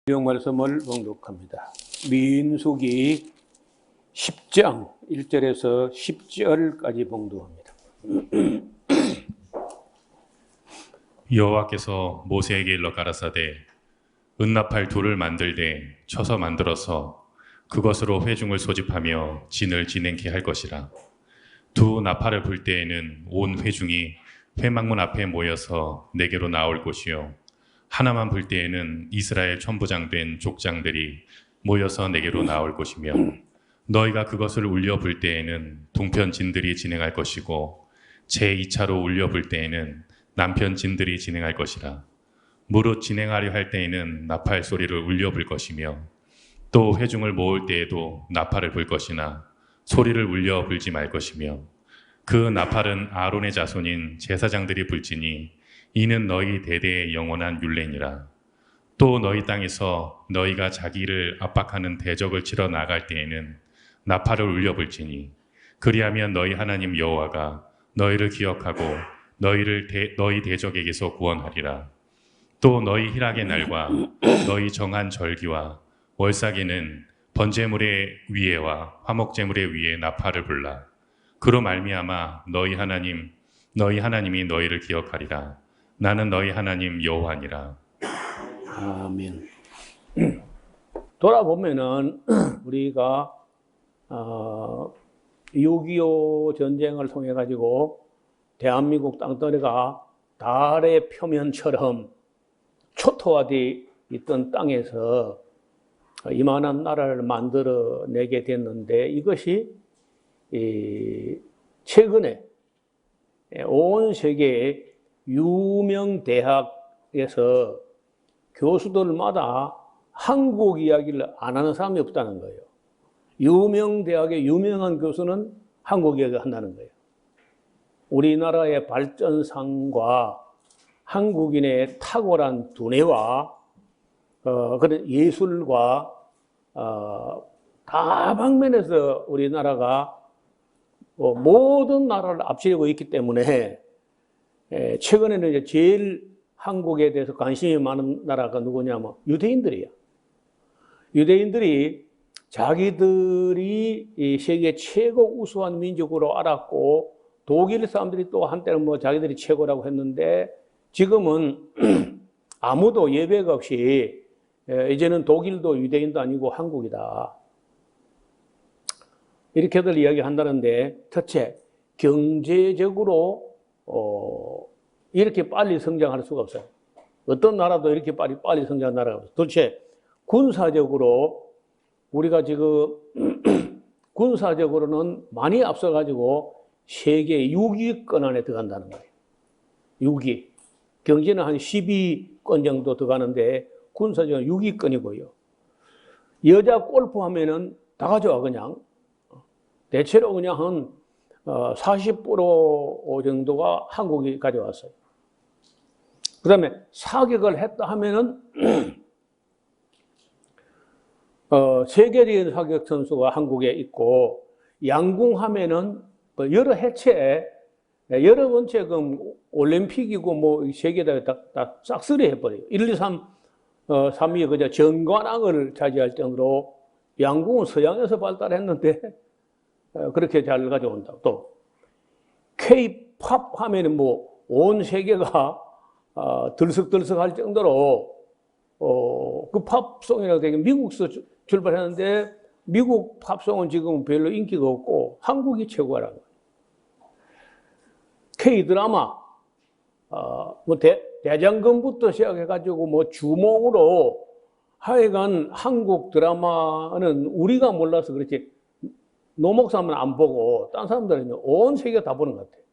성경 말씀을 봉독합니다. 민수기 10장 1절에서 10절까지 봉독합니다. 여호와께서 모세에게 일러 가라사대 은나팔 둘을 만들되 쳐서 만들어서 그것으로 회중을 소집하며 진을 진행케 할 것이라. 두 나팔을 불 때에는 온 회중이 회막문 앞에 모여서 내게로 나올 것이요 하나만 불 때에는 이스라엘 천부장 된 족장들이 모여서 내게로 나올 것이며 너희가 그것을 울려 불 때에는 동편 진들이 진행할 것이고 제2차로 울려 불 때에는 남편 진들이 진행할 것이라. 무릇 진행하려 할 때에는 나팔 소리를 울려 불 것이며 또 회중을 모을 때에도 나팔을 불 것이나 소리를 울려 불지 말 것이며 그 나팔은 아론의 자손인 제사장들이 불지니 이는 너희 대대의 영원한 율례니라. 또 너희 땅에서 너희가 자기를 압박하는 대적을 치러 나갈 때에는 나팔을 울려 불지니 그리하면 너희 하나님 여호와가 너희를 기억하고 너희 대적에게서 구원하리라. 또 너희 희락의 날과 너희 정한 절기와 월삭에는 번제물의 위에와 화목제물의 위에 나팔을 불라. 그로 말미암아 너희 하나님이 너희를 기억하리라. 나는 너희 하나님 여호와니라. 아멘. 돌아보면은 우리가 6.25 전쟁을 통해 가지고 대한민국 땅덩어리가 달의 표면처럼 초토화되어 있던 땅에서 이만한 나라를 만들어내게 됐는데 이것이 최근에 온 세계의 유명 대학에서 교수들마다 한국 이야기를 안 하는 사람이 없다는 거예요. 유명 대학의 유명한 교수는 한국 이야기를 한다는 거예요. 우리나라의 발전상과 한국인의 탁월한 두뇌와 그런 예술과 다방면에서 우리나라가 모든 나라를 앞지르고 있기 때문에 최근에는 이제 제일 한국에 대해서 관심이 많은 나라가 누구냐면 유대인들이야. 유대인들이 자기들이 이 세계 최고 우수한 민족으로 알았고 독일 사람들이 또 한때는 뭐 자기들이 최고라고 했는데 지금은 아무도 예배가 없이 이제는 독일도 유대인도 아니고 한국이다. 이렇게들 이야기한다는데 첫째, 경제적으로 이렇게 빨리 성장할 수가 없어요. 어떤 나라도 이렇게 빨리 성장한 나라가 없어요. 둘째, 군사적으로 우리가 지금 군사적으로는 많이 앞서가지고 세계 6위권 안에 들어간다는 거예요. 6위. 경제는 한 12권 정도 들어가는데 군사적으로 6위권이고요. 여자 골프 하면은 다 가져와 그냥. 대체로 그냥 한 40% 정도가 한국이 가져왔어요. 그 다음에 사격을 했다 하면은 세계적인 사격 선수가 한국에 있고 양궁 하면은 여러 해체 여러 번째 그 올림픽이고 뭐 세계대회 다 싹쓸이 해버려요. 1, 2, 3, 3위 그저 정관왕을 차지할 정도로 양궁은 서양에서 발달했는데 그렇게 잘 가져온다고. 또 K-팝 하면은 뭐 온 세계가 들썩들썩할 정도로 그 팝송이라고 되게 미국에서 출발했는데 미국 팝송은 지금 별로 인기가 없고 한국이 최고라고. K-드라마 뭐 대장금부터 시작해가지고 뭐 주몽으로 하여간 한국 드라마는 우리가 몰라서 그렇지 노목 사람은 안 보고 딴 사람들은 온 세계가 다 보는 것 같아요.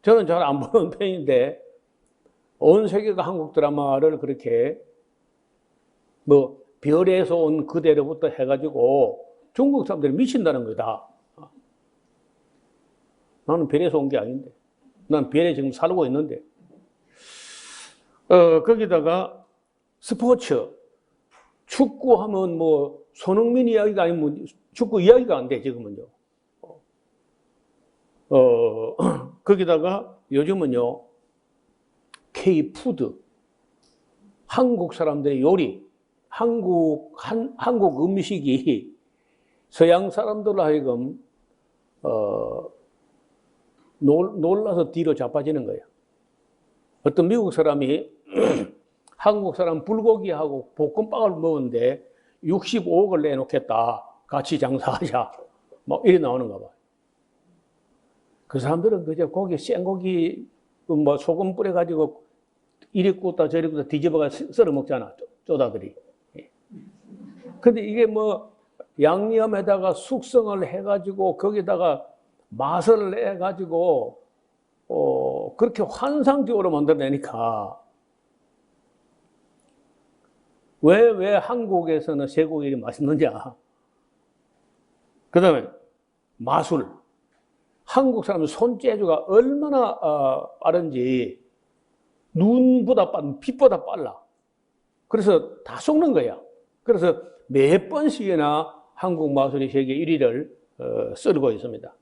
저는 잘 안 보는 편인데 온 세계가 한국 드라마를 그렇게 뭐 별에서 온 그대로부터 해가지고 중국 사람들이 미친다는 거다. 나는 별에서 온 게 아닌데. 난 별에 지금 살고 있는데. 거기다가 스포츠. 축구하면 뭐 손흥민 이야기가 아니면 축구 이야기가 안 돼, 지금은요. 거기다가 요즘은요, K-푸드. 한국 사람들의 요리, 한국 음식이 서양 사람들로 하여금 놀라서 뒤로 자빠지는 거예요. 어떤 미국 사람이 한국 사람 불고기하고 볶음밥을 먹었는데 65억을 내놓겠다. 같이 장사하자. 막 이래 나오는가 봐요. 그 사람들은 그저 고기, 생고기 뭐 소금 뿌려가지고 이리 굽다 저리 굽다 뒤집어가 썰어 먹잖아. 쪼다들이. 근데 이게 뭐 양념에다가 숙성을 해가지고 거기다가 맛을 내가지고 그렇게 환상적으로 만들어내니까 왜 한국에서는 쇠고기 맛있느냐? 그 다음에 마술. 한국 사람은 손재주가 얼마나 빠른지 눈보다 빠른, 빛보다 빨라. 그래서 다 속는 거야. 그래서 몇 번씩이나 한국 마술이 세계 1위를 썰고 있습니다.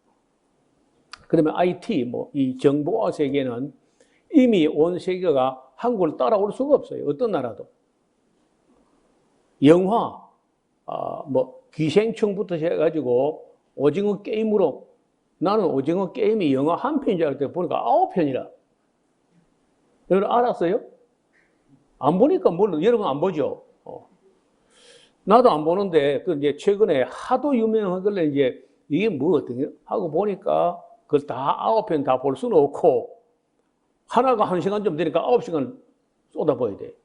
그 다음에 IT, 이 정보화 세계는 이미 온 세계가 한국을 따라올 수가 없어요. 어떤 나라도. 영화, 기생충부터 해가지고 오징어 게임으로 나는 오징어 게임이 영화 한 편인 줄 알았더니 보니까 9편이라. 여러분 알았어요? 안 보니까 몰라. 여러분 안 보죠? 나도 안 보는데, 이제 최근에 하도 유명하길래 이제 이게 뭐 어떻게 하고 보니까 그걸 다 9편 다 볼 수는 없고, 하나가 1시간 좀 되니까 9시간 쏟아봐야 돼.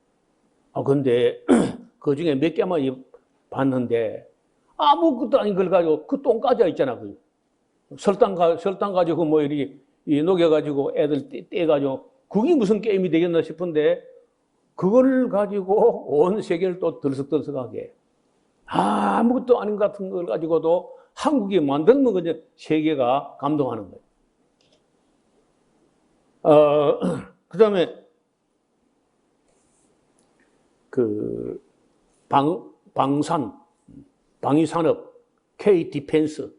근데 그 중에 몇 개만 봤는데 아무것도 아닌 걸 가지고 그 똥까지 있잖아. 설탕 가지고 뭐 이렇게 녹여가지고 애들 떼가지고 그게 무슨 게임이 되겠나 싶은데 그걸 가지고 온 세계를 또 들썩들썩하게 아무것도 아닌 것 같은 걸 가지고도 한국이 만들면 그냥 세계가 감동하는 거예요. 그 다음에 방위산업, K-디펜스,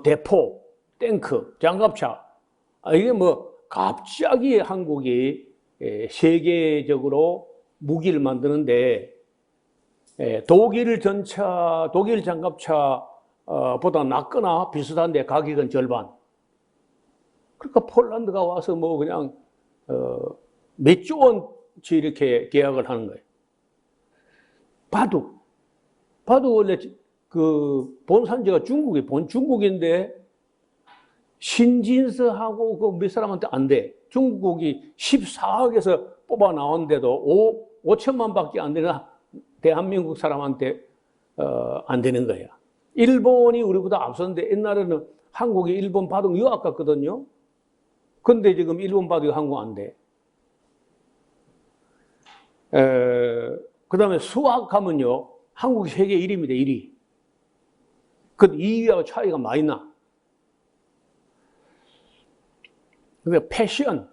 대포, 탱크, 장갑차. 이게 갑자기 한국이 세계적으로 무기를 만드는데, 독일 장갑차 보다 낫거나 비슷한데 가격은 절반. 그러니까 폴란드가 와서 그냥, 몇 조 원치 이렇게 계약을 하는 거예요. 바둑 원래 본산지가 중국인데 신진서하고 그 몇 사람한테 안 돼. 중국이 14억에서 뽑아 나온데도 5천만 밖에 안 되는 대한민국 사람한테 안 되는 거야. 일본이 우리보다 앞섰는데 옛날에는 한국이 일본 바둑 유학 갔거든요. 근데 지금 일본 바둑이 한국 안 돼. 그 다음에 수학하면요, 한국이 세계 1위입니다, 1위. 그 2위하고 차이가 많이 나. 그러니까 패션.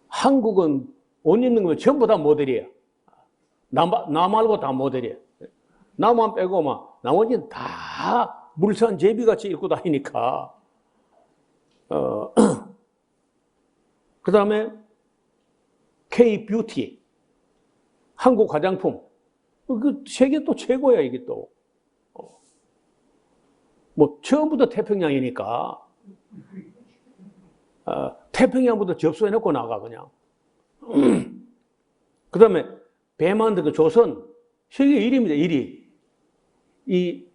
한국은 옷 입는 거면 전부 다 모델이에요. 나 말고 다 모델이에요. 나만 빼고 나머지는 다 물산 제비같이 입고 다니니까. 그 다음에 K-뷰티. 한국 화장품. 세계 또 최고야, 이게 또. 처음부터 태평양이니까. 태평양부터 접수해놓고 나가, 그냥. 그 다음에 배 만든 조선. 세계 1위입니다, 1위.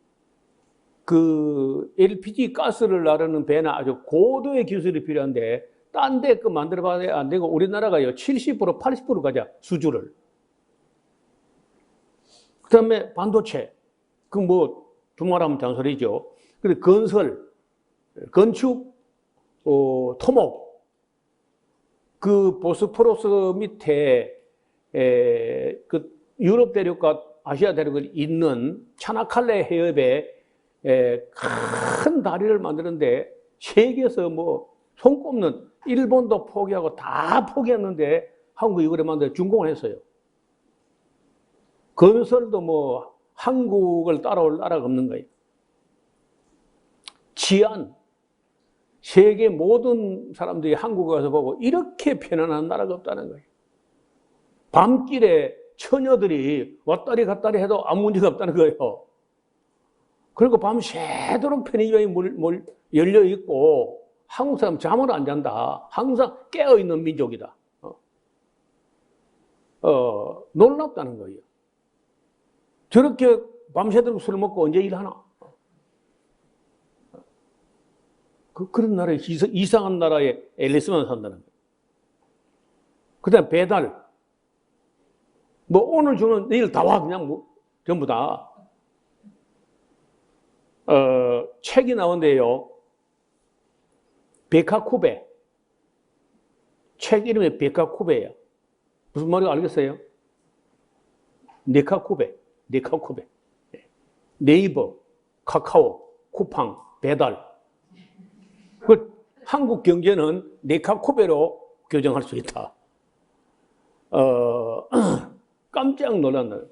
LPG 가스를 나르는 배는 아주 고도의 기술이 필요한데, 딴 데 만들어 봐야 안 되고, 우리나라가요, 70%, 80% 가자, 수주를. 그 다음에 반도체. 두말하면 잔소리죠. 근데 건축, 토목. 보스포러스 밑에, 유럽 대륙과 아시아 대륙을 잇는 차나칼레 해협에, 큰 다리를 만드는데, 세계에서 손꼽는 일본도 포기하고 다 포기했는데, 한국이 이걸 만들어 준공을 했어요. 건설도 한국을 따라올 나라가 없는 거예요. 치안. 세계 모든 사람들이 한국에 가서 보고 이렇게 편안한 나라가 없다는 거예요. 밤길에 처녀들이 왔다리 갔다리 해도 아무 문제가 없다는 거예요. 그리고 밤새도록 편의점이 열려 있고 한국 사람 잠을 안 잔다. 항상 깨어 있는 민족이다. 놀랍다는 거예요. 저렇게 밤새도록 술 먹고 언제 일하나? 그런 나라에, 이상한 나라에 앨리스만 산다는 거예요. 그 다음에 배달. 뭐 오늘 주는 내일 다 와. 그냥 뭐 전부 다. 책이 나온대요. 베카쿠베. 책 이름이 베카쿠베예요. 무슨 말인지 알겠어요? 네카쿠베. 네이버, 카카오, 쿠팡, 배달. 한국 경제는 네카쿠베로 교정할 수 있다. 깜짝 놀랐네요.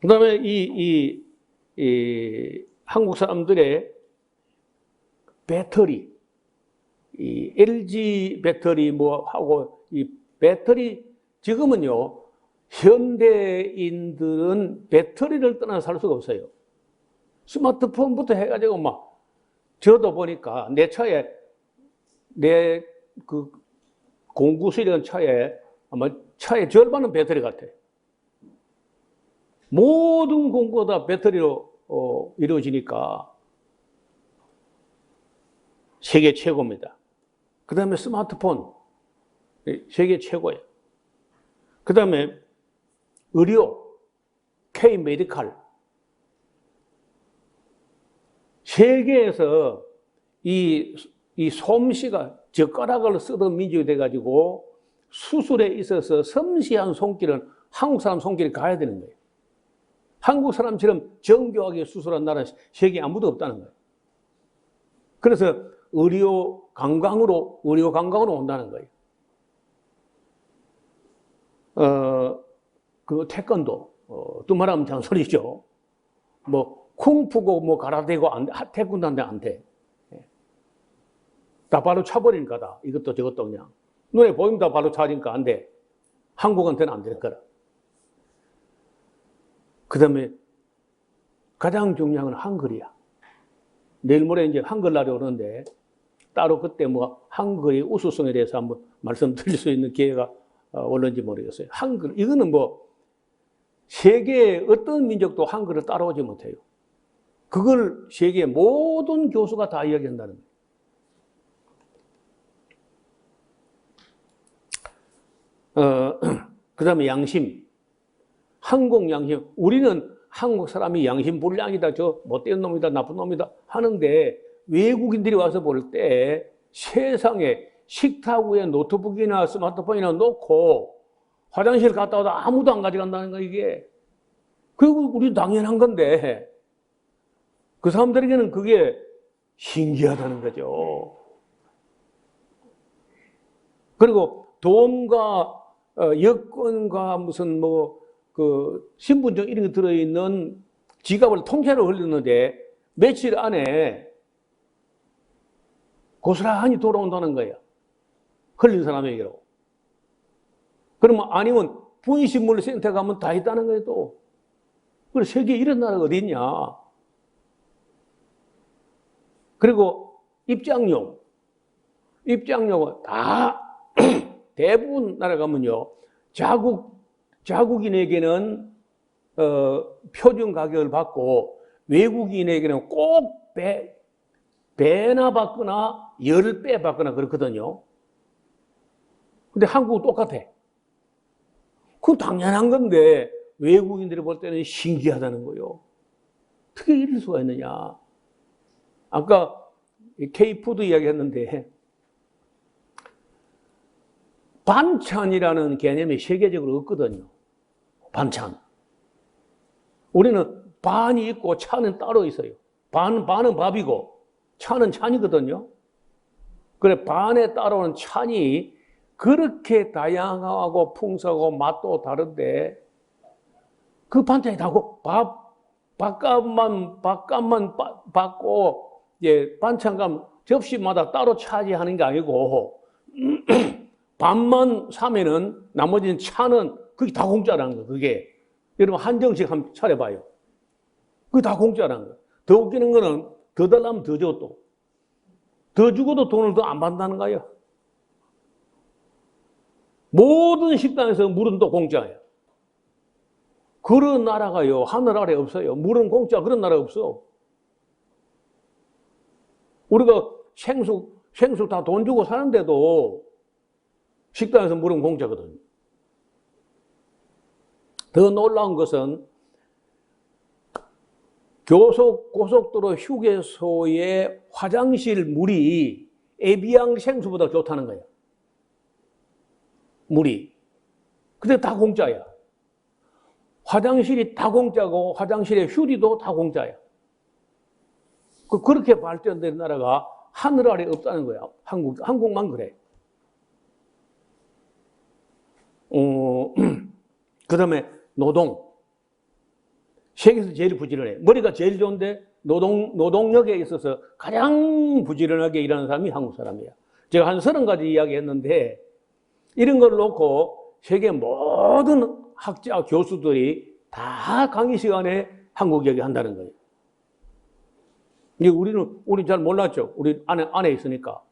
그 다음에 이 한국 사람들의 배터리, 이 LG 배터리 뭐 하고 이 배터리 지금은요, 현대인들은 배터리를 떠나 살 수가 없어요. 스마트폰부터 해가지고 막 저도 보니까 내 차에 내 그 공구수리한 차에 아마 차의 절반은 배터리 같아. 모든 공구가 다 배터리로 이루어지니까 세계 최고입니다. 그 다음에 스마트폰 세계 최고예요. 그 다음에 의료 K-메디칼 세계에서 이 솜씨가 젓가락을 쓰던 민족이 돼가지고 수술에 있어서 섬세한 손길은 한국 사람 손길이 가야 되는 거예요. 한국 사람처럼 정교하게 수술한 나라는 세계에 아무도 없다는 거예요. 그래서 의료 관광으로 온다는 거예요. 그 태권도, 또 말하면 잔소리죠. 뭐 쿵푸고 뭐 가라데고 태권도한테 안 돼. 다 바로 차버리니까 다. 이것도 저것도 그냥. 눈에 보이면 다 바로 차니까 안 돼. 한국한테는 안 될 거라. 그 다음에 가장 중요한 건 한글이야. 내일 모레 이제 한글날이 오는데 따로 그때 뭐 한글의 우수성에 대해서 한번 말씀드릴 수 있는 기회가 올는지 모르겠어요. 한글, 이거는 뭐 세계의 어떤 민족도 한글을 따라오지 못해요. 그걸 세계의 모든 교수가 다 이야기한다는 거예요. 그 다음에 양심. 한국 양심. 우리는 한국 사람이 양심 불량이다, 저 못된 놈이다, 나쁜 놈이다 하는데 외국인들이 와서 볼 때 세상에 식탁 위에 노트북이나 스마트폰이나 놓고 화장실 갔다 와도 아무도 안 가져간다는 거 이게. 그리고 우리 당연한 건데 그 사람들에게는 그게 신기하다는 거죠. 그리고 돈과 여권과 무슨 그 신분증 이런 게 들어있는 지갑을 통째로 흘렸는데 며칠 안에 고스란히 돌아온다는 거예요. 흘린 사람에게로. 그러면 아니면 분식물센터 가면 다 있다는 거예요 또. 그래서 세계에 이런 나라가 어디 있냐. 그리고 입장료는 다 대부분 나라 가면요. 자국인에게는 표준 가격을 받고 외국인에게는 꼭 배나 받거나 10배 받거나 그렇거든요. 근데 한국은 똑같아. 그건 당연한 건데 외국인들이 볼 때는 신기하다는 거예요. 어떻게 이럴 수가 있느냐. 아까 K푸드 이야기했는데 반찬이라는 개념이 세계적으로 없거든요. 반찬. 우리는 반이 있고 차는 따로 있어요. 반은 밥이고 차는 찬이거든요. 그래 반에 따라오는 찬이 그렇게 다양하고 풍성하고 맛도 다른데 그 반찬이 다고 밥값만 받고 반찬값 접시마다 따로 차지하는 게 아니고 밥만 사면은 나머지는 차는 그게 다 공짜라는 거. 그게 여러분 한정식 한번 차려봐요. 그게 다 공짜라는 거. 더 웃기는 거는 더 달라면 더 줘 또. 더 주고도 돈을 더 안 받는다는 거예요. 모든 식당에서 물은 또 공짜예요. 그런 나라가요, 하늘 아래 없어요. 물은 공짜, 그런 나라 없어. 우리가 생수 다 돈 주고 사는데도 식당에서 물은 공짜거든요. 더 놀라운 것은 고속도로 휴게소의 화장실 물이 에비앙 생수보다 좋다는 거예요. 물이. 근데 다 공짜야. 화장실이 다 공짜고 화장실의 휴리도 다 공짜야. 그렇게 발전된 나라가 하늘 아래 없다는 거야. 한국만 그래. 그 다음에 노동. 세계에서 제일 부지런해. 머리가 제일 좋은데 노동력에 있어서 가장 부지런하게 일하는 사람이 한국 사람이야. 제가 한 30가지 이야기 했는데 이런 걸 놓고 세계 모든 학자, 교수들이 다 강의 시간에 한국 이야기 한다는 거예요. 이게 우리 잘 몰랐죠. 우리 안에 있으니까.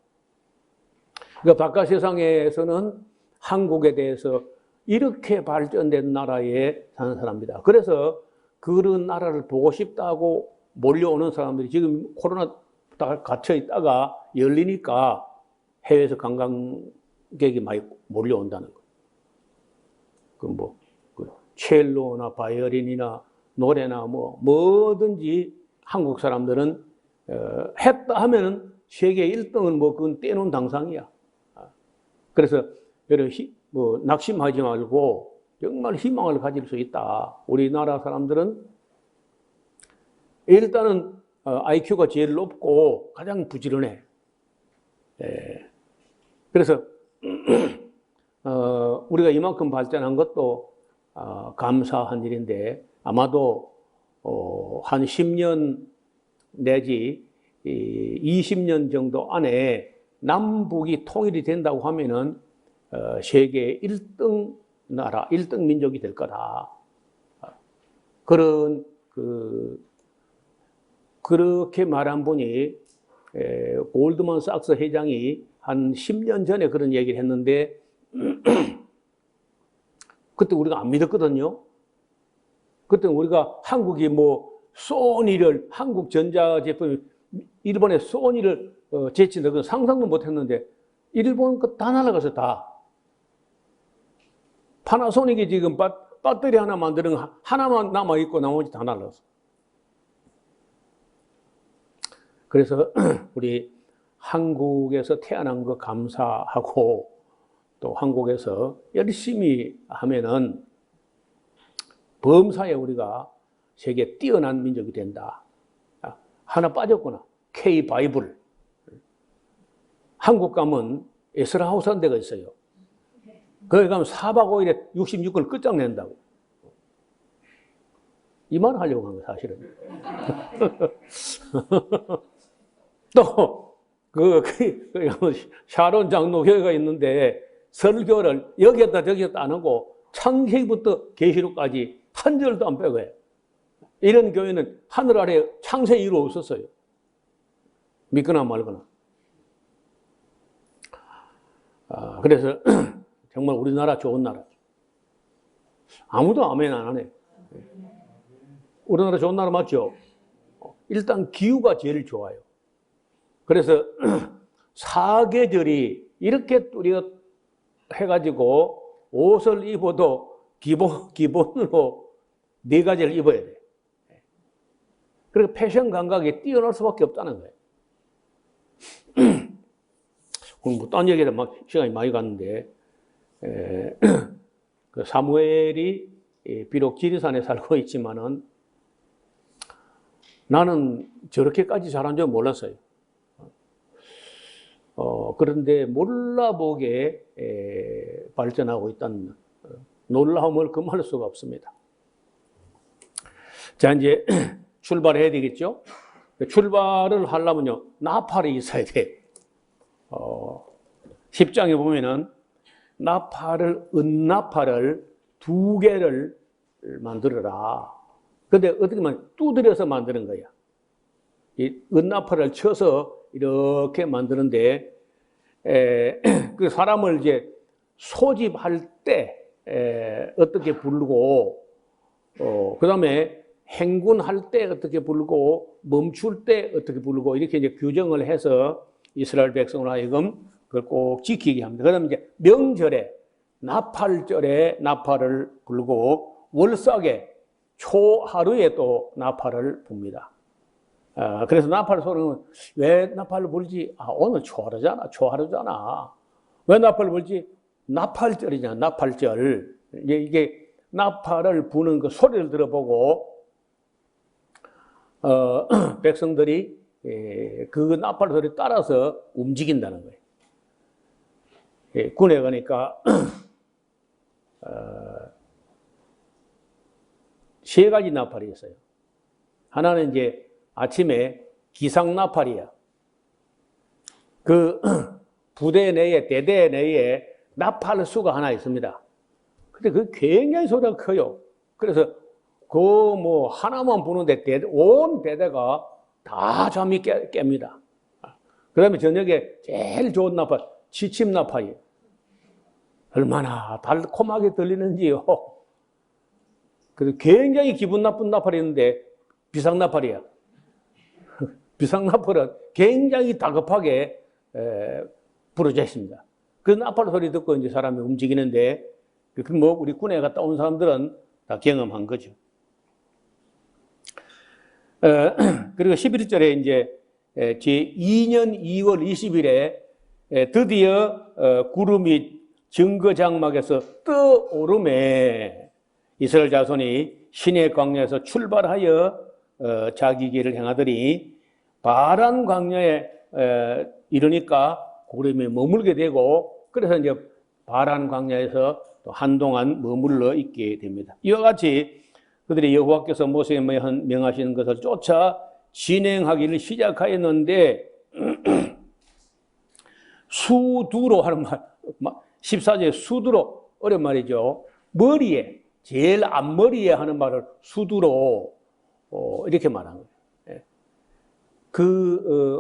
그러니까 바깥 세상에서는 한국에 대해서 이렇게 발전된 나라에 사는 사람입니다. 그래서 그런 나라를 보고 싶다고 몰려오는 사람들이 지금 코로나 갇혀 있다가 열리니까 해외에서 관광객이 많이 몰려온다는 거예요. 첼로나 바이올린이나 노래나 뭐든지 한국 사람들은 했다 하면은 세계 1등은 그건 떼놓은 당상이야. 그래서 여러분 낙심하지 말고 정말 희망을 가질 수 있다. 우리나라 사람들은 일단은 IQ가 제일 높고 가장 부지런해. 그래서 우리가 이만큼 발전한 것도 감사한 일인데 아마도 한 10년 내지 20년 정도 안에 남북이 통일이 된다고 하면은 세계 1등 나라, 1등 민족이 될 거다. 그렇게 말한 분이 골드만삭스 회장이 한 10년 전에 그런 얘기를 했는데 그때 우리가 안 믿었거든요. 그때 우리가 한국이 소니를 한국 전자제품 일본에 소니를 제친다 그 상상도 못했는데 일본 거 다 날아가서 다 파나소닉이 지금 배터리 하나 만드는 하나만 남아 있고 나머지 다 날아갔어. 그래서 우리 한국에서 태어난 거 감사하고 또 한국에서 열심히 하면은 범사에 우리가 세계 뛰어난 민족이 된다. 하나 빠졌구나. K 바이블. 한국 가면 에스라하우스 한 데가 있어요. 거기 가면 4박 5일에 66권 끝장낸다고. 이 말 하려고 한 거야, 사실은. 또, 샤론 장로교회가 있는데 설교를 여기였다 저기였다 안 하고 창세기부터 계시록까지 한 절도 안 빼고 해. 이런 교회는 하늘 아래 창세 이후로 없었어요. 믿거나 말거나. 그래서 정말 우리나라 좋은 나라. 아무도 아멘 안 하네. 우리나라 좋은 나라 맞죠? 일단 기후가 제일 좋아요. 그래서 사계절이 이렇게 뚜렷 해가지고 옷을 입어도 기본으로 4가지를 입어야 돼. 그리고 패션 감각이 뛰어날 수밖에 없다는 거예요. 오늘 딴 얘기를 시간이 많이 갔는데, 그 사무엘이 비록 지리산에 살고 있지만은 나는 저렇게까지 잘한 줄 몰랐어요. 그런데 몰라보게 발전하고 있다는 놀라움을 금할 수가 없습니다. 자, 이제 출발해야 되겠죠? 출발을 하려면요, 나팔이 있어야 돼. 10장에 보면은 은나팔을 2개를 만들어라. 근데 어떻게 보면 두드려서 만드는 거야. 이 은나팔을 쳐서 이렇게 만드는데, 그 사람을 이제 소집할 때, 어떻게 부르고, 그 다음에 행군할 때 어떻게 부르고, 멈출 때 어떻게 부르고, 이렇게 이제 규정을 해서 이스라엘 백성을 하여금 그걸 꼭 지키게 합니다. 그 다음에 이제 명절에, 나팔절에 나팔을 불고, 월삭에 초하루에 또 나팔을 붑니다. 그래서 나팔 소리는 왜 나팔을 불지? 오늘 초하루잖아. 왜 나팔을 불지? 나팔절이잖아, 나팔절. 이게 나팔을 부는 그 소리를 들어보고, 백성들이 그 나팔 소리 따라서 움직인다는 거예요. 군에 가니까, 3가지 나팔이 있어요. 하나는 이제 아침에 기상나팔이야. 그 부대 내에, 대대 내에 나팔 수가 하나 있습니다. 근데 그 굉장히 소리가 커요. 그래서 그 뭐 하나만 부는데 온 대대가 다 잠이 깹니다. 그 다음에 저녁에 제일 좋은 나팔, 지침나팔이에요. 얼마나 달콤하게 들리는지요. 그래서 굉장히 기분 나쁜 나팔이 있는데 비상나팔이야. 비상나팔은 굉장히 다급하게 부러져 있습니다. 그 나팔 소리 듣고 이제 사람이 움직이는데, 그 뭐 우리 군에 갔다 온 사람들은 다 경험한 거죠. 그리고 11절에 이제 제2년 2월 20일에 드디어 구름이 증거 장막에서 떠오름에 이스라엘 자손이 시내 광야에서 출발하여 자기 길을 행하더니 바란 광야에 이르니까 구름이 머물게 되고, 그래서 이제 바란 광야에서 또 한동안 머물러 있게 됩니다. 이와 같이 그들이 여호와께서 모세에게 명하시는 것을 쫓아 진행하기를 시작하였는데, 수두로 하는 말, 14절에 수두로, 어려운 말이죠. 머리에, 제일 앞머리에 하는 말을 수두로 이렇게 말한 거예요.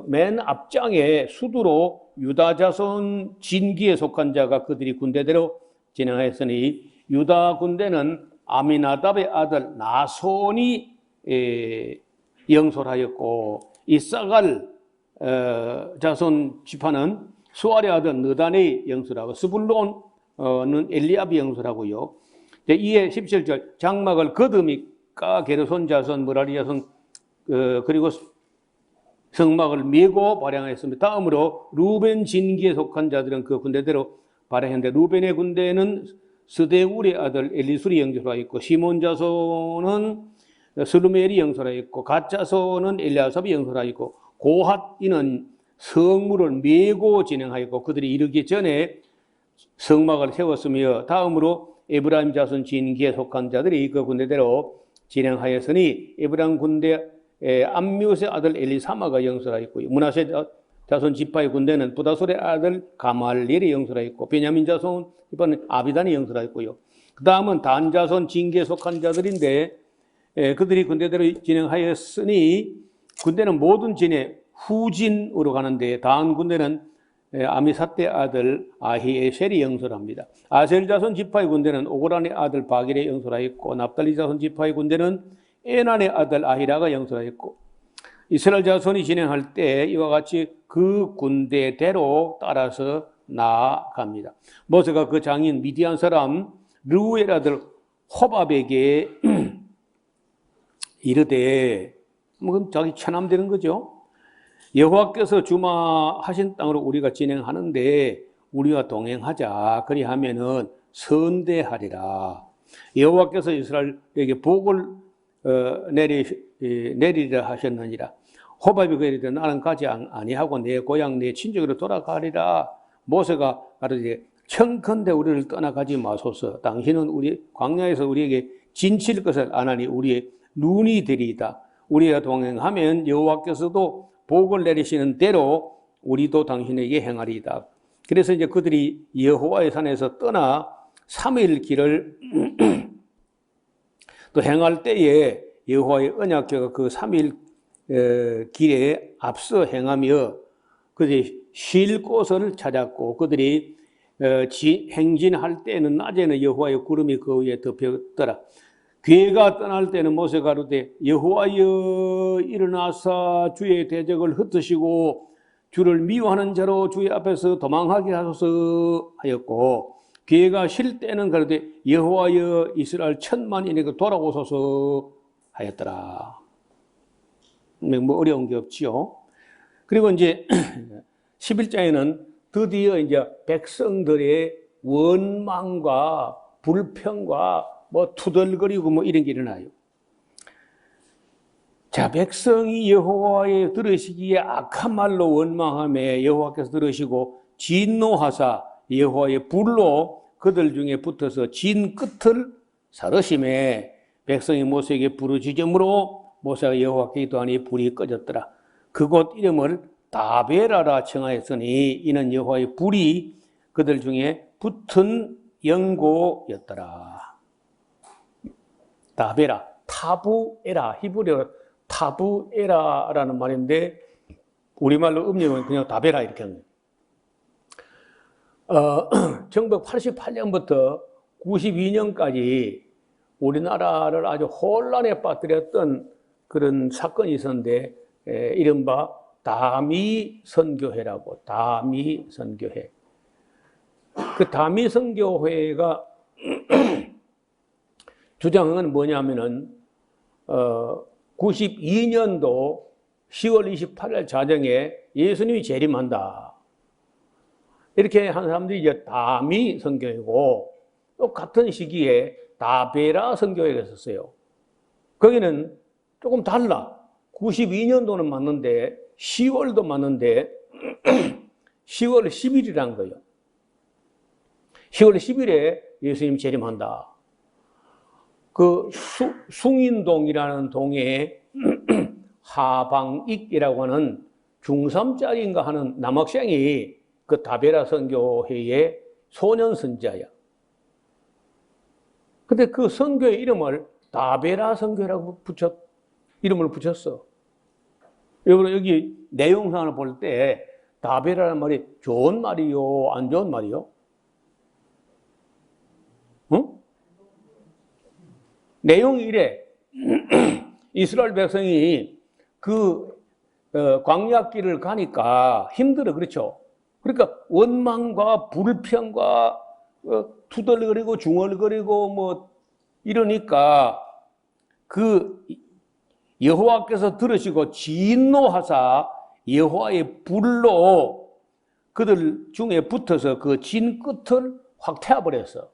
맨 앞장에 수두로 유다 자손 진기에 속한 자가 그들이 군대대로 진행하였으니, 유다 군대는 아미나답의 아들 나손이 영솔하였고, 이사갈 자손 지파는 수알의 아들 느단의 영솔하고, 스불론은 엘리압이 영솔하고요. 이에 17절 장막을 거두미까 게르손 자손 무라리 자손 그리고 성막을 메고 발행하였습니다. 다음으로 루벤 진기에 속한 자들은 그 군대대로 발행했는데, 루벤의 군대는 스데울의 아들 엘리술이 영솔하였고, 시몬 자손은 스루멜이 영솔하였고, 갓 자손은 엘리아삽이 영솔하였고, 고핫이는 성물을 메고 진행하였고, 그들이 이르기 전에 성막을 세웠으며, 다음으로 에브라임 자손 진기에 속한 자들이 그 군대대로 진행하였으니, 에브라임 군대 암미웃의 아들 엘리사마가 영솔하였고, 므낫세 자손 지파의 군대는 부다솔의 아들 가말리엘이 영솔하였고, 베냐민 자손 이번에 아비단이 영솔하였고요. 그 다음은 단 자손 진기에 속한 자들인데, 그들이 군대대로 진행하였으니, 군대는 모든 진에 후진으로 가는데, 단 군대는 아미삿의 아들 아히에셀이 영솔합니다. 아셀 자손 지파의 군대는 오고란의 아들 바길이 영솔하였고, 납달리 자손 지파의 군대는 에난의 아들 아히라가 영솔하였고, 이스라엘 자손이 진행할 때 이와 같이 그 군대대로 따라서 나아갑니다. 모세가 그 장인 미디안 사람 르우엘 아들 호밥에게 이르되, 그럼 자기 처남 되는 거죠. 여호와께서 주마하신 땅으로 우리가 진행하는데 우리와 동행하자. 그리하면은 선대하리라. 여호와께서 이스라엘에게 복을 내리라 하셨느니라. 호밥이 그이르되 나는 가지 아니하고 내 고향 내 친족으로 돌아가리라. 모세가 가르되 청컨대 우리를 떠나가지 마소서. 당신은 우리 광야에서 우리에게 진칠 것을 아나니 우리의 눈이 되리이다. 우리가 동행하면 여호와께서도 복을 내리시는 대로 우리도 당신에게 행하리이다. 그래서 이제 그들이 여호와의 산에서 떠나 3일 길을 또 행할 때에 여호와의 언약궤가 그 3일 길에 앞서 행하며 그들이 쉴 곳을 찾았고 그들이 행진할 때에는 낮에는 여호와의 구름이 그 위에 덮였더라. 괴가 떠날 때는 모세가 가로되 여호와여 일어나사 주의 대적을 흩으시고 주를 미워하는 자로 주의 앞에서 도망하게 하소서 하였고 괴가 쉴 때는 가로되 여호와여 이스라엘 천만인에게 돌아오소서 하였더라. 뭐 어려운 게 없지요. 그리고 이제 11장에는 드디어 이제 백성들의 원망과 불평과 뭐 투덜거리고 뭐 이런 게 일어나요. 자, 백성이 여호와의 들으시기에 악한 말로 원망하며 여호와께서 들으시고 진노하사 여호와의 불로 그들 중에 붙어서 진 끝을 사르심에 백성이 모세에게 부르짖음으로 모세가 여호와께 기도하니 불이 꺼졌더라. 그곳 이름을 다베라라 청하였으니 이는 여호와의 불이 그들 중에 붙은 연고였더라. 다베라, 타부에라, 히브리어로 타부에라라는 말인데 우리말로 음력은 그냥 다베라 이렇게 하는 거예요. 1988년부터 92년까지 우리나라를 아주 혼란에 빠뜨렸던 그런 사건이 있었는데 이른바 다미 선교회라고, 다미 선교회. 그 다미 선교회가 주장은 뭐냐면은 92년도 10월 28일 자정에 예수님이 재림한다. 이렇게 한 사람들이 이제 다미 선교회고 또 같은 시기에 다베라 선교회가 있었어요. 거기는 조금 달라. 92년도는 맞는데 10월도 맞는데 10월 10일이란 거예요. 10월 10일에 예수님 재림한다. 그 숭인동이라는 동에 하방익이라고 하는 중3짜리인가 하는 남학생이 그 다베라 선교회의 소년 선자야. 근데 그 선교의 이름을 다베라 선교라고 이름을 붙였어. 여기 내용상을 볼 때 다베라는 말이 좋은 말이요, 안 좋은 말이요? 응? 내용이 이래. 이스라엘 백성이 그 광야길을 가니까 힘들어, 그렇죠? 그러니까 원망과 불평과 투덜거리고 중얼거리고 뭐 이러니까 그 여호와께서 들으시고 진노하사 여호와의 불로 그들 중에 붙어서 그 진 끝을 확 태워버렸어.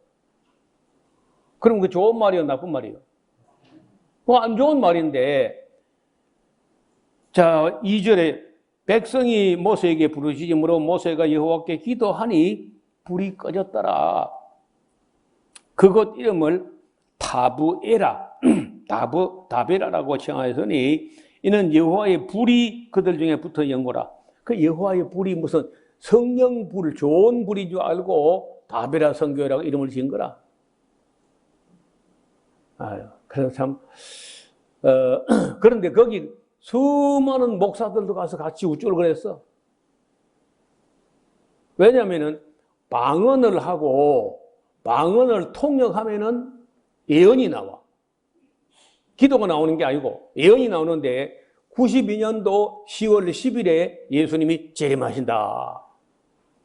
그럼 그 좋은 말이요, 나쁜 말이요? 안 좋은 말인데, 자, 2절에 백성이 모세에게 부르짖음으로 모세가 여호와께 기도하니 불이 꺼졌더라. 그곳 이름을 타부에라, 다베라라고 청하였으니 이는 여호와의 불이 그들 중에 붙어 연고라. 그 여호와의 불이 무슨 성령 불, 좋은 불인 줄 알고 다베라 선교회라고 이름을 지은 거라. 아유, 그래서 참, 그런데 거기 수많은 목사들도 가서 같이 우쭐거렸어. 왜냐면은 방언을 하고 방언을 통역하면은 예언이 나와. 기도가 나오는 게 아니고 예언이 나오는데 92년도 10월 10일에 예수님이 재림하신다.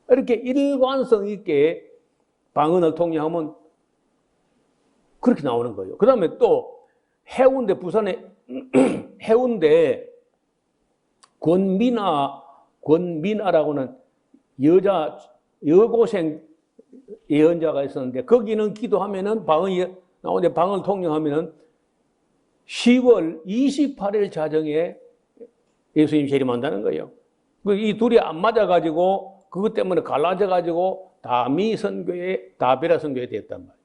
이렇게 일관성 있게 방언을 통역하면 그렇게 나오는 거예요. 그 다음에 또 해운대, 부산에 해운대 권미나라고는 여고생 예언자가 있었는데 거기는 기도하면은 방언이 나오는데 방언을 통역하면은 10월 28일 자정에 예수님 재림한다는 거예요. 이 둘이 안 맞아가지고 그것 때문에 갈라져가지고 다미 선교회, 다베라 선교회 됐단 말이에요.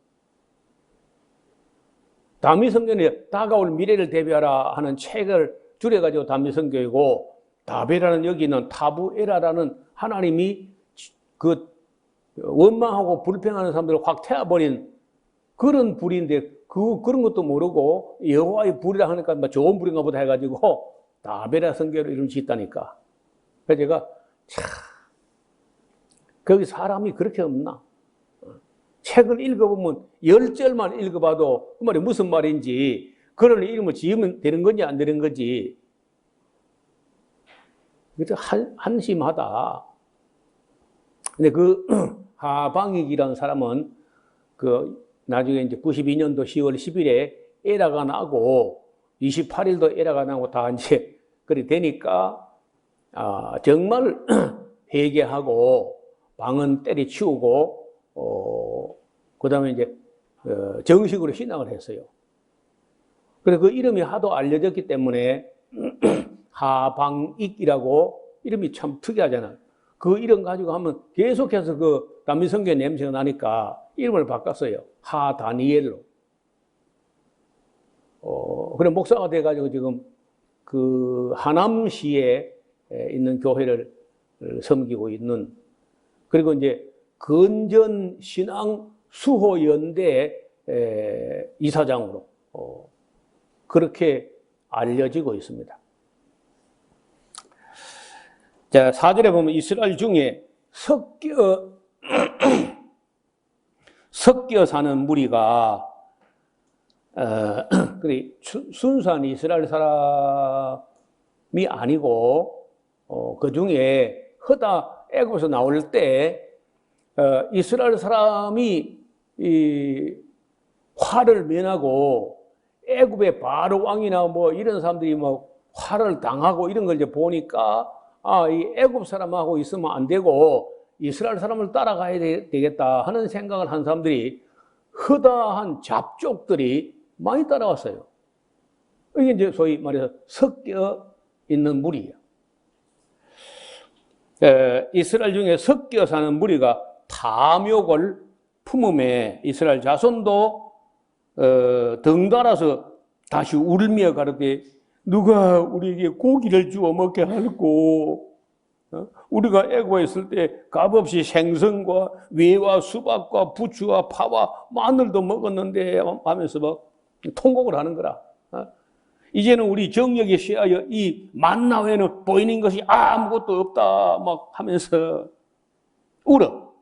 다미 선교는 다가올 미래를 대비하라 하는 책을 줄여가지고 다미 선교이고 다베라는 여기는 타부에라라는 하나님이 그 원망하고 불평하는 사람들을 확 태워버린 그런 불인데 그런 것도 모르고 여호와의 불이라 하니까 뭐 좋은 불인가 보다 해가지고 다베라 성교를 이름 짓다니까. 그래서 제가 참 거기 사람이 그렇게 없나? 책을 읽어보면 10절만 읽어봐도 그 말이 무슨 말인지 그런 이름을 지으면 되는 건지 안 되는 건지 한심하다. 근데 그 하방익이라는 사람은 그 나중에 이제 92년도 10월 10일에 에라가 나고 28일도 에라가 나고 다 이제 그리 되니까 정말 회개하고 방은 때려치우고 그다음에 이제 정식으로 신앙을 했어요. 그래서 그 이름이 하도 알려졌기 때문에 하방익이라고 이름이 참 특이하잖아요. 그 이름 가지고 하면 계속해서 그 다민성교 냄새가 나니까 이름을 바꿨어요. 하다니엘로. 그래 목사가 돼가지고 지금 그 하남시에 있는 교회를 섬기고 있는, 그리고 이제 건전 신앙 수호연대 이사장으로 그렇게 알려지고 있습니다. 자, 4절에 보면 이스라엘 중에 섞여 사는 무리가 순수한 이스라엘 사람이 아니고 그 중에 허다 애굽에서 나올 때 이스라엘 사람이 이 화를 면하고 애굽의 바로 왕이나 뭐 이런 사람들이 뭐 화를 당하고 이런 걸 이제 보니까 이 애굽 사람하고 있으면 안 되고 이스라엘 사람을 따라가야 되겠다 하는 생각을 한 사람들이 허다한 잡족들이 많이 따라왔어요. 이게 이제 소위 말해서 섞여 있는 무리예요. 이스라엘 중에 섞여 사는 무리가 탐욕을 품음에 이스라엘 자손도 덩달아서 다시 울며 가르되 누가 우리에게 고기를 주워 먹게 할꼬? 우리가 애굽에 있을 때 값없이 생선과 외와 수박과 부추와 파와 마늘도 먹었는데 하면서 막 통곡을 하는 거라. 이제는 우리 정력에 취하여 이 만나 외에는 보이는 것이 아무것도 없다 막 하면서 울어.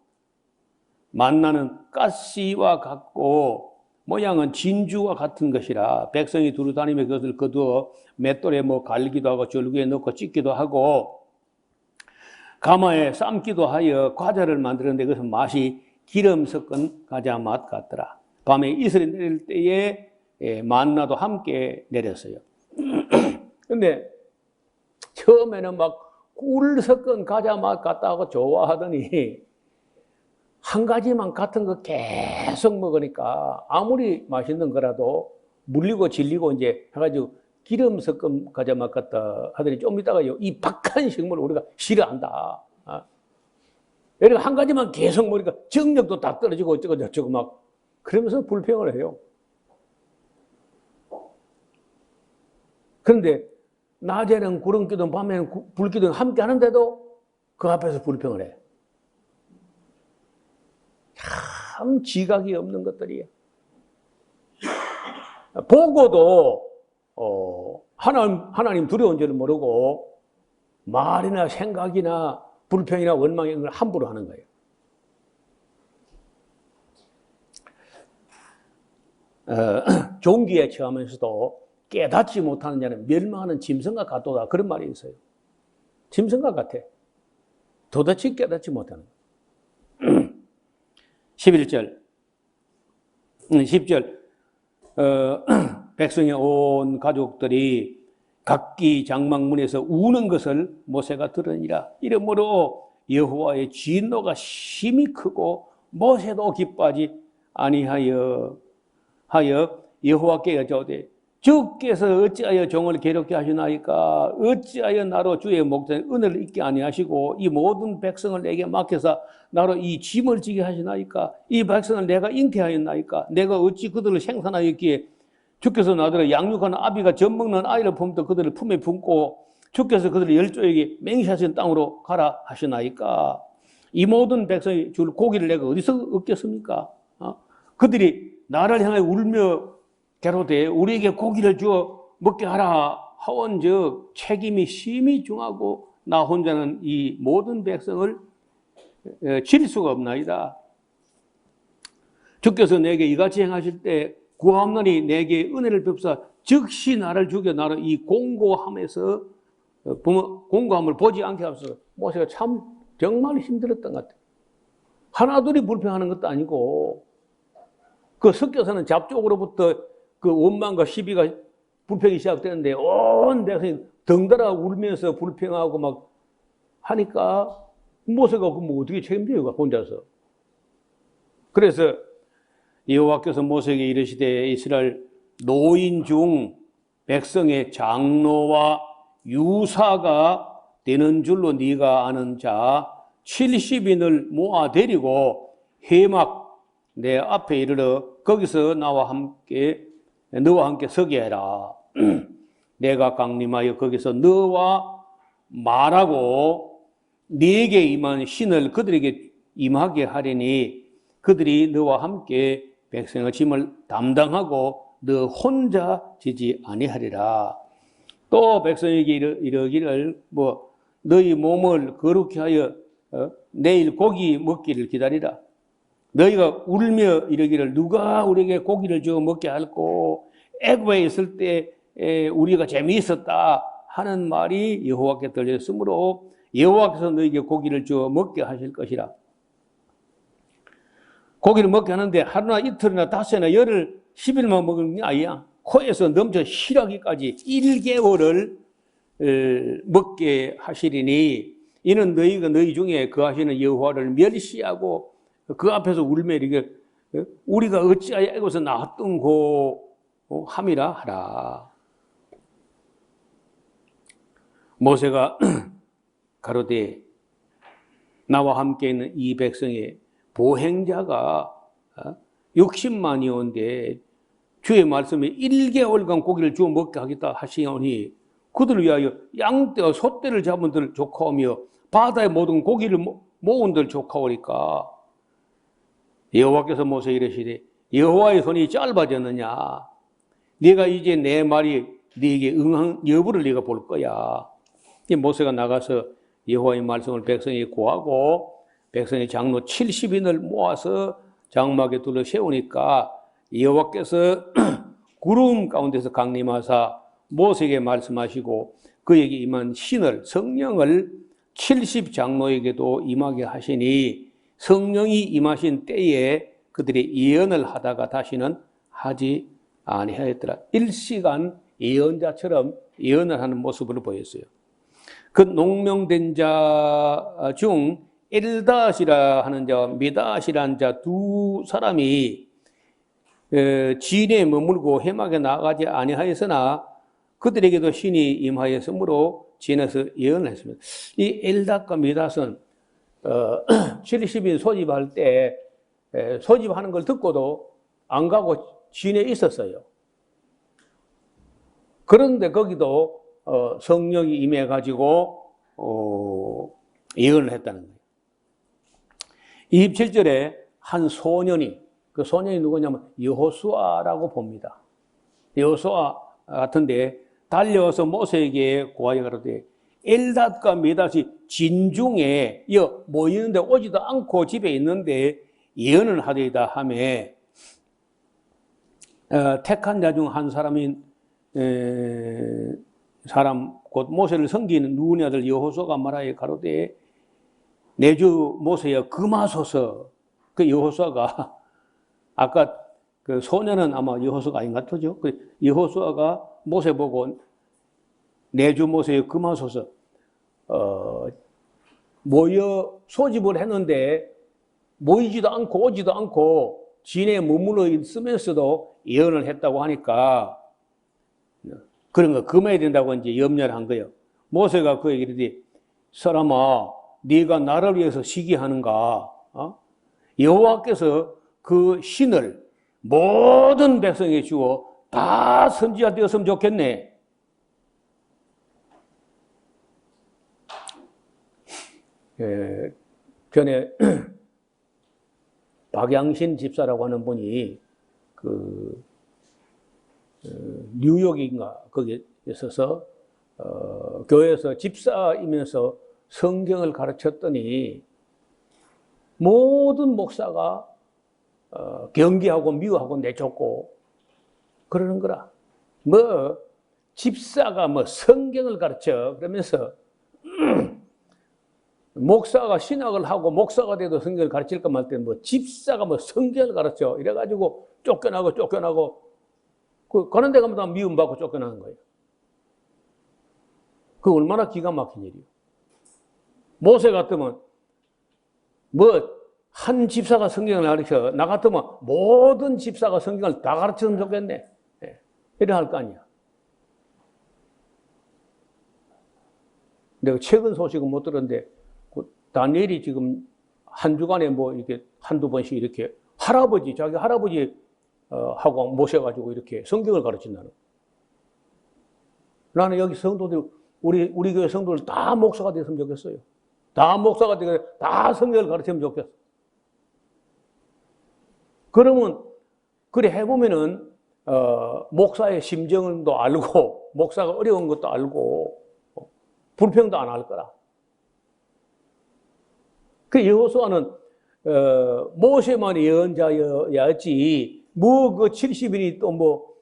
만나는 가시와 같고 모양은 진주와 같은 것이라 백성이 두루 다니며 그것을 거두어 맷돌에 뭐 갈기도 하고 절구에 넣고 찢기도 하고 가마에 삶기도 하여 과자를 만드는데 그것은 맛이 기름 섞은 과자 맛 같더라. 밤에 이슬이 내릴 때에 만나도 함께 내렸어요. 근데 처음에는 막 꿀 섞은 과자 맛 같다고 좋아하더니 한 가지만 같은 거 계속 먹으니까 아무리 맛있는 거라도 물리고 질리고 이제 해가지고 기름 섞은 과자 맛 같다 하더니 좀 이따가요, 이 박한 식물을 우리가 싫어한다. 여기가 한 가지만 계속 먹으니까 정력도 다 떨어지고 어쩌고 저쩌고 막 그러면서 불평을 해요. 그런데 낮에는 구름 기둥, 밤에는 불 기둥 함께 하는데도 그 앞에서 불평을 해. 참 지각이 없는 것들이에요. 보고도 하나님 두려운 줄을 모르고 말이나 생각이나 불평이나 원망 이런 걸 함부로 하는 거예요. 종기에 처하면서도 깨닫지 못하는 자는 멸망하는 짐승과 같도다. 그런 말이 있어요. 짐승과 같아. 도대체 깨닫지 못하는 거예요. 11절, 10절, 백성의 온 가족들이 각기 장막문에서 우는 것을 모세가 들으니라. 이러므로 여호와의 진노가 심히 크고 모세도 기뻐하지 아니하여 여호와께 여짜오되 주께서 어찌하여 종을 괴롭게 하시나이까? 어찌하여 나로 주의 목전에 은혜를 잊게 아니하시고 이 모든 백성을 내게 맡겨서 나로 이 짐을 지게 하시나이까? 이 백성을 내가 잉태하였나이까? 내가 어찌 그들을 생산하였기에 주께서 나더러 양육하는 아비가 젖먹는 아이를 품듯 그들을 품에 품고 주께서 그들을 열조에게 맹세하신 땅으로 가라 하시나이까? 이 모든 백성이 줄 고기를 내가 어디서 얻겠습니까? 그들이 나를 향해 울며 괴로되 우리에게 고기를 주어 먹게 하라 하온즉 책임이 심히 중하고 나 혼자는 이 모든 백성을 칠 수가 없나이다. 주께서 내게 이같이 행하실 때 구하옵나니 내게 은혜를 베푸사 즉시 나를 죽여 나를 이 공고함에서 공고함을 보지 않게 하소서. 모세가 참 정말 힘들었던 것 같아요. 하나둘이 불평하는 것도 아니고 그 섞여서는 잡족으로부터 그 원망과 시비가 불평이 시작되는데 온 백성이 덩달아 울면서 불평하고 막 하니까 모세가 뭐 어떻게 책임져요 혼자서. 그래서 여호와께서 모세에게 이르시되 이스라엘 노인 중 백성의 장로와 유사가 되는 줄로 네가 아는 자 70인을 모아 데리고 해막 내 앞에 이르러 거기서 너와 함께 서게 해라. 내가 강림하여 거기서 너와 말하고 네게 임한 신을 그들에게 임하게 하리니 그들이 너와 함께 백성의 짐을 담당하고 너 혼자 지지 아니하리라. 또 백성에게 이르기를 너희 몸을 거룩히 하여 내일 고기 먹기를 기다리라. 너희가 울며 이르기를 누가 우리에게 고기를 주어 먹게 할꼬 애굽에 있을 때 우리가 재미있었다 하는 말이 여호와께 들렸으므로 여호와께서 너희에게 고기를 주어 먹게 하실 것이라. 고기를 먹게 하는데 하루나 이틀이나 닷새나 열흘 10일만 먹는 게 아니야. 코에서 넘쳐 실하기까지 1개월을 먹게 하시리니 이는 너희가 너희 중에 거하시는 여호와를 멸시하고 그 앞에서 울며 이르게 우리가 어찌하여 애굽에서 나왔던고 함이라 하라. 모세가 가로되 나와 함께 있는 이 백성의 보행자가 60만이온데 주의 말씀에 1개월간 고기를 주어 먹게 하겠다 하시오니 그들을 위하여 양떼와 소떼를 잡은들 좋고하며 바다의 모든 고기를 모은들 좋고하리까. 여호와께서 모세에게 이르시되 여호와의 손이 짧아졌느냐 네가 이제 내 말이 네게 응한 여부를 네가 볼 거야. 모세가 나가서 여호와의 말씀을 백성에게 고하고 백성의 장로 70인을 모아서 장막에 둘러 세우니까 여호와께서 구름 가운데서 강림하사 모세에게 말씀하시고 그에게 임한 신을 성령을 70장로에게도 임하게 하시니 성령이 임하신 때에 그들이 예언을 하다가 다시는 하지 아니하였더라. 일시간 예언자처럼 예언을 하는 모습을 보였어요. 그 농명된 자 중 엘닷이라 하는 자와 미닷이라는 자 두 사람이 진에 머물고 해막에 나가지 아니하였으나 그들에게도 신이 임하였으므로 진에서 예언을 했습니다. 이 엘닷과 미닷은 70인 소집할 때 소집하는 걸 듣고도 안 가고 진에 있었어요. 그런데 거기도 성령이 임해가지고 예언을 했다는 거예요. 27절에 한 소년이, 그 소년이 누구냐면 여호수아라고 봅니다. 여호수아 같은데 달려와서 모세에게 고하여 가로되 엘닷과 미닷이 진중에 모이는데 오지도 않고 집에 있는데 예언을 하되이다 하며 택한 자 중 한 사람인 사람 곧 모세를 섬기는 누군의 아들 여호수아가 말하여 가로되 내 주 모세여 금하소서. 그 여호수아가 아까 그 소년은 아마 여호수아가 아닌 것 같죠. 그 여호수아가 모세 보고 내 주 모세여 금하소서. 모여 소집을 했는데 모이지도 않고 오지도 않고 진에 머물러 있으면서도 예언을 했다고 하니까 그런 거 금해야 된다고 이제 염려를 한 거예요. 모세가 그에게 이르되 사람아 네가 나를 위해서 시기하는가? 여호와께서 그 신을 모든 백성에게 주어 다 선지자 되었으면 좋겠네. 전에 박양신 집사라고 하는 분이 뉴욕인가 거기에 있어서 교회에서 집사이면서 성경을 가르쳤더니 모든 목사가 경계하고 미워하고 내쫓고 그러는 거라. 뭐 집사가 뭐 성경을 가르쳐 그러면서 목사가 신학을 하고 목사가 돼도 성경을 가르칠까 말 때는 뭐 집사가 뭐 성경을 가르쳐 이래가지고 쫓겨나고 가는 데 가면 다 미움받고 쫓겨나는 거예요. 그 얼마나 기가 막힌 일이에요. 모세 같으면 뭐 한 집사가 성경을 가르쳐 나 같으면 모든 집사가 성경을 다 가르쳤으면 좋겠네. 이래 할 거 아니야. 내가 최근 소식은 못 들었는데 다니엘이 지금 한 주간에 뭐 이렇게 한두 번씩 이렇게 자기 할아버지 하고 모셔가지고 이렇게 성경을 가르친다는. 나는 여기 성도들 우리 교회 성도들 다 목사가 됐으면 좋겠어요. 다 목사가 되고 다 성경을 가르치면 좋겠어. 그러면 그래 해보면은 목사의 심정도 알고 목사가 어려운 것도 알고 불평도 안 할 거라. 그 여호수아는 모세만 예언자였지 뭐 그 70인이 또 뭐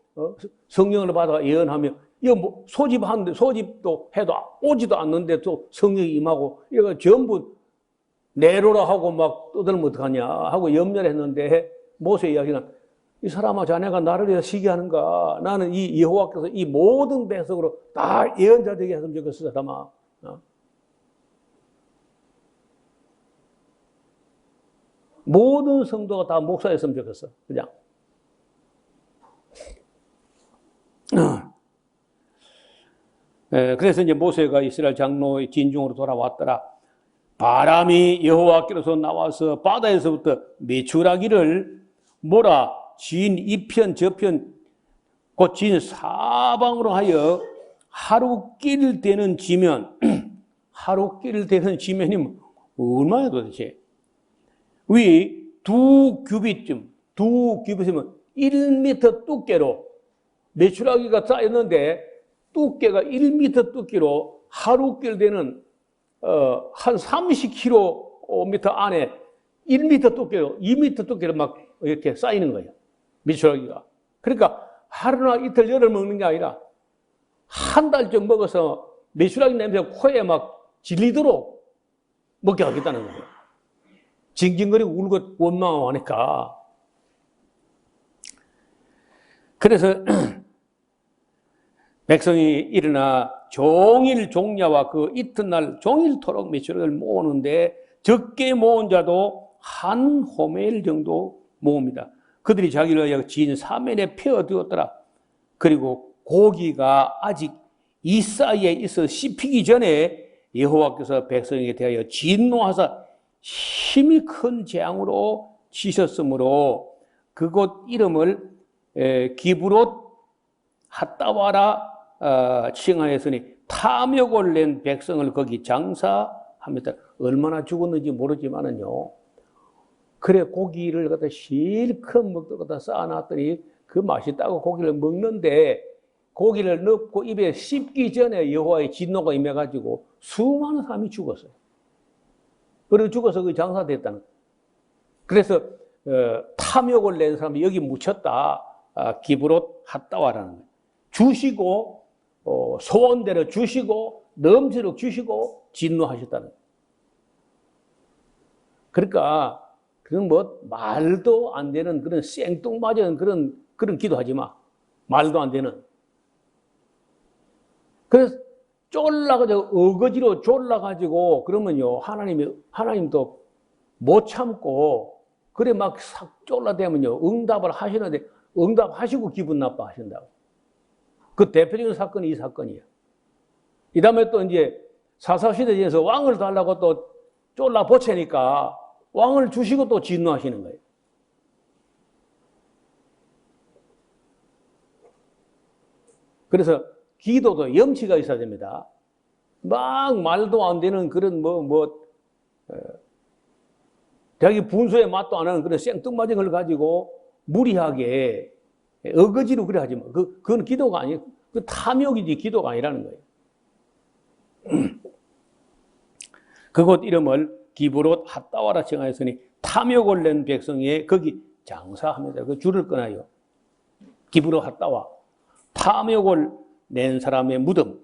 성령을 받아 예언하며 이거 뭐 소집도 해도 오지도 않는데 또 성령이 임하고 이거 전부 내로라 하고 막 떠들면 어떡하냐 하고 염려를 했는데 모세 이야기는 이 사람아 자네가 나를 위해서 시기하는가 나는 이 여호와께서 이 모든 백성으로 다 예언자 되게 했으면 좋겠어 사람아. 모든 성도가 다 목사였으면 좋겠어. 그냥. 그래서 이제 모세가 이스라엘 장로의 진중으로 돌아왔더라. 바람이 여호와께로서 나와서 바다에서부터 메추라기를 몰아 진 이편 저편 곧 진 사방으로 하여 하루길 되는 지면 하루길 되는 지면이 얼마야 도대체? 위 두 규빗이면 1m 두께로 메추라기가 쌓였는데 두께가 1m 두께로 하루길 되는 한 30km 안에 1m 두께로 2m 두께로 막 이렇게 쌓이는 거예요. 메추라기가. 그러니까 하루나 이틀 열흘 먹는 게 아니라 한 달쯤 먹어서 메추라기 냄새가 코에 막 질리도록 먹게 하겠다는 거예요. 징징거리고 울고 원망하니까. 그래서 백성이 일어나 종일 종야와 그 이튿날 종일토록 메추라기를 모으는데 적게 모은 자도 한 호멜 정도 모읍니다. 그들이 자기를 위하여 진 사면에 펴두었더라. 그리고 고기가 아직 이 사이에 있어 씹히기 전에 여호와께서 백성에게 대하여 진노하사 힘이 큰 재앙으로 치셨으므로 그곳 이름을 기브롯 핫다와라 칭하였으니 탐욕을 낸 백성을 거기 장사합니다. 얼마나 죽었는지 모르지만은요. 그래 고기를 갖다 실컷 먹다가 쌓아놨더니 그 맛있다고 고기를 먹는데 고기를 넣고 입에 씹기 전에 여호와의 진노가 임해가지고 수많은 사람이 죽었어요. 그리고 죽어서 그 장사됐다는 거예요. 그래서 탐욕을 낸 사람이 여기 묻혔다. 기브롯 핫다와라는 거예요. 주시고 소원대로 주시고 넘치도록 주시고 진노하셨다는 거예요. 그러니까 그건 뭐 말도 안 되는 그런 생뚱맞은 그런 기도하지 마. 말도 안 되는. 그래서 쫄라가지고 어거지로 졸라가지고 그러면요 하나님도 못 참고 그래 막 싹 졸라대면요 응답을 하시는데 응답하시고 기분 나빠하신다고. 그 대표적인 사건이 이 사건이에요. 이 다음에 또 이제 사사시대에서 왕을 달라고 또 졸라 보채니까 왕을 주시고 또 진노하시는 거예요. 그래서 기도도 염치가 있어야 됩니다. 막 말도 안 되는 그런 자기 분수에 맛도 안 하는 그런 생뚱맞은 걸 가지고 무리하게 어거지로 그래 하지 마. 그건 기도가 아니에요. 그 탐욕이지 기도가 아니라는 거예요. 그곳 이름을 기브롯 핫다와라 칭하였으니 탐욕을 낸 백성이 거기 장사합니다. 그 줄을 끊어요. 기브롯 핫다와 탐욕을 낸 사람의 무덤.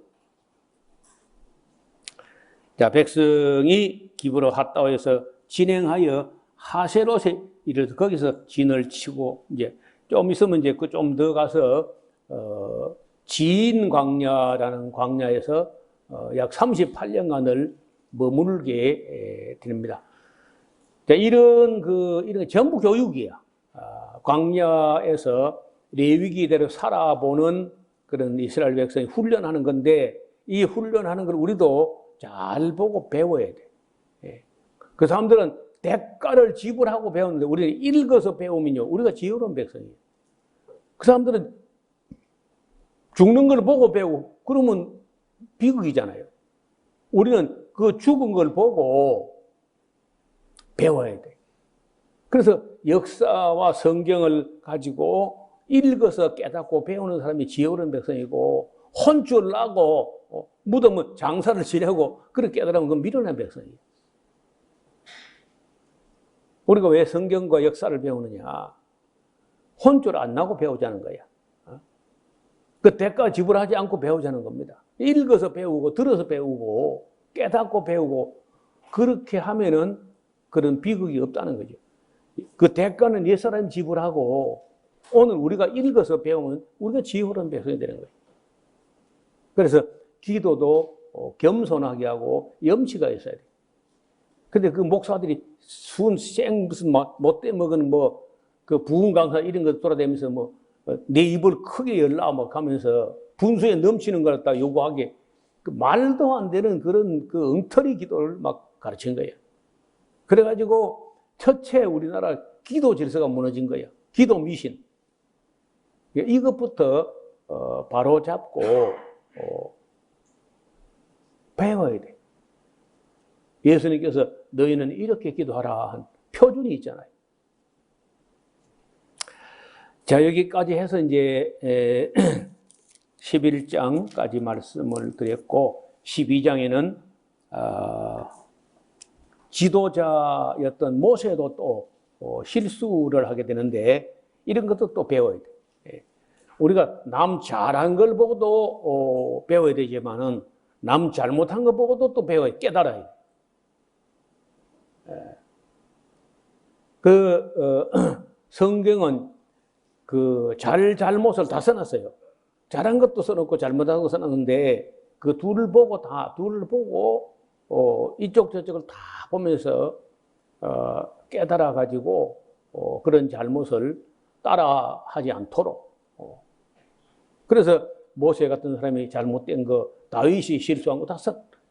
자, 백성이 기브롯 핫다와에서 진행하여 하세롯에 이르러서 거기서 진을 치고 이제 좀 있으면 이제 그 좀 더 가서 진 광야라는 광야에서 약 38년간을 머물게 됩니다. 자, 이런 전부 교육이야. 광야에서 레위기대로 살아보는 그런 이스라엘 백성이 훈련하는 건데 이 훈련하는 걸 우리도 잘 보고 배워야 돼. 예. 그 사람들은 대가를 지불하고 배우는데 우리는 읽어서 배우면요. 우리가 지혜로운 백성이에요. 그 사람들은 죽는 걸 보고 배우고 그러면 비극이잖아요. 우리는 그 죽은 걸 보고 배워야 돼. 그래서 역사와 성경을 가지고 읽어서 깨닫고 배우는 사람이 지혜로운 백성이고 혼쭐 나고 무덤은 장사를 지내고 그렇게 깨달으면 그건 미련한 백성이에요. 우리가 왜 성경과 역사를 배우느냐? 혼쭐 안 나고 배우자는 거야. 그 대가 지불하지 않고 배우자는 겁니다. 읽어서 배우고 들어서 배우고 깨닫고 배우고 그렇게 하면은 그런 비극이 없다는 거죠. 그 대가는 옛사람이 지불하고 오늘 우리가 읽어서 배우면 우리가 지혜로운 백성이 되는 거예요. 그래서 기도도 겸손하게 하고 염치가 있어야 돼요. 근데 그 목사들이 무슨 못돼 먹은 그 부흥 강사 이런 거 돌아다니면서 내 입을 크게 열라 막 하면서 분수에 넘치는 걸 갖다 요구하게 그 말도 안 되는 그런 그 엉터리 기도를 막 가르친 거예요. 그래가지고 첫째 우리나라 기도 질서가 무너진 거예요. 기도 미신. 이것부터 바로 잡고 배워야 돼. 예수님께서 너희는 이렇게 기도하라 한 표준이 있잖아요. 자, 여기까지 해서 이제 11장까지 말씀을 드렸고 12장에는 지도자였던 모세도 또 실수를 하게 되는데 이런 것도 또 배워야 돼. 우리가 남 잘한 걸 보고도 배워야 되지만은 남 잘못한 거 보고도 또 배워야 돼. 깨달아야 돼. 성경은 그 잘못을 다 써놨어요. 잘한 것도 써놓고 잘못한 것도 써놨는데 그 둘을 보고 이쪽 저쪽을 다 보면서 깨달아 가지고 그런 잘못을 따라 하지 않도록. 그래서 모세 같은 사람이 잘못된 거, 다윗이 실수한 거 다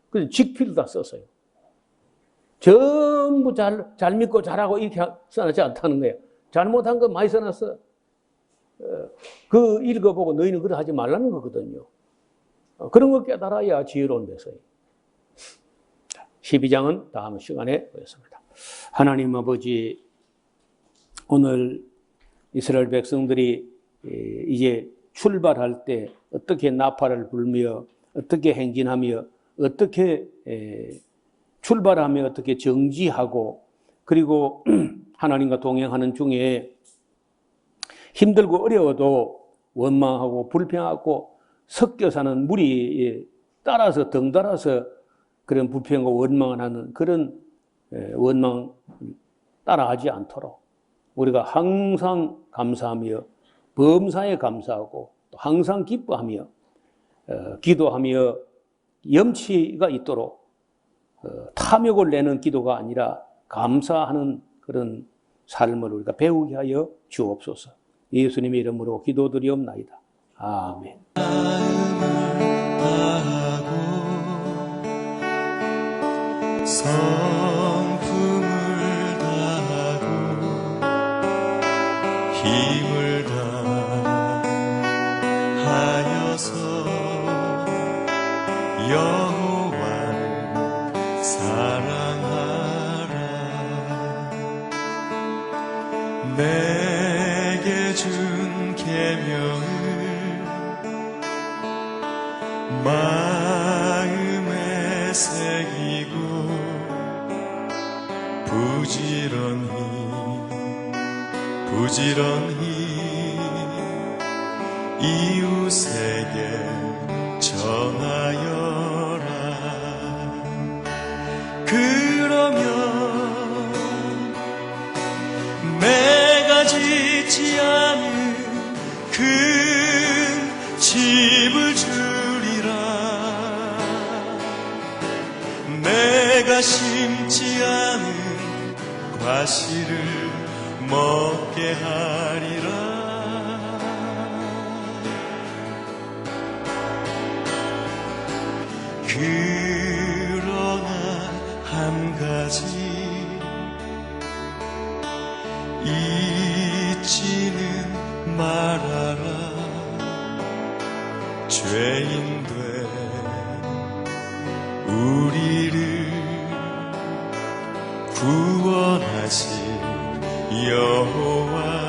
그래서 직필 다 썼어요. 전부 잘 믿고 잘하고 이렇게 써놨지 않다는 거예요. 잘못한 거 많이 써놨어. 그 읽어보고 너희는 그래 하지 말라는 거거든요. 그런 거 깨달아야 지혜로운 백성이. 12장은 다음 시간에 보겠습니다. 하나님 아버지, 오늘 이스라엘 백성들이 이제 출발할 때 어떻게 나팔을 불며 어떻게 행진하며 어떻게 출발하며 어떻게 정지하고 그리고 하나님과 동행하는 중에 힘들고 어려워도 원망하고 불평하고 섞여 사는 무리에 따라서 덩달아서 그런 불평과 원망을 하는 그런 원망 따라하지 않도록 우리가 항상 감사하며 범사에 감사하고 또 항상 기뻐하며 기도하며 염치가 있도록 탐욕을 내는 기도가 아니라 감사하는 그런 삶을 우리가 배우게 하여 주옵소서. 예수님의 이름으로 기도드리옵나이다. 아멘. 성품을 다하고 힘을 다하여서 여호와를 사랑하라. 계명을 마음에 새기고 부지런히 이웃에게 전하여라. 그러면 내가 짓지 않은 큰 집을 주리라. 내가 심지 않은 과실을 먹게 하리라. 그러나 한 가지 잊지는 말아라. 죄인 된 우리를 구원하신 여호와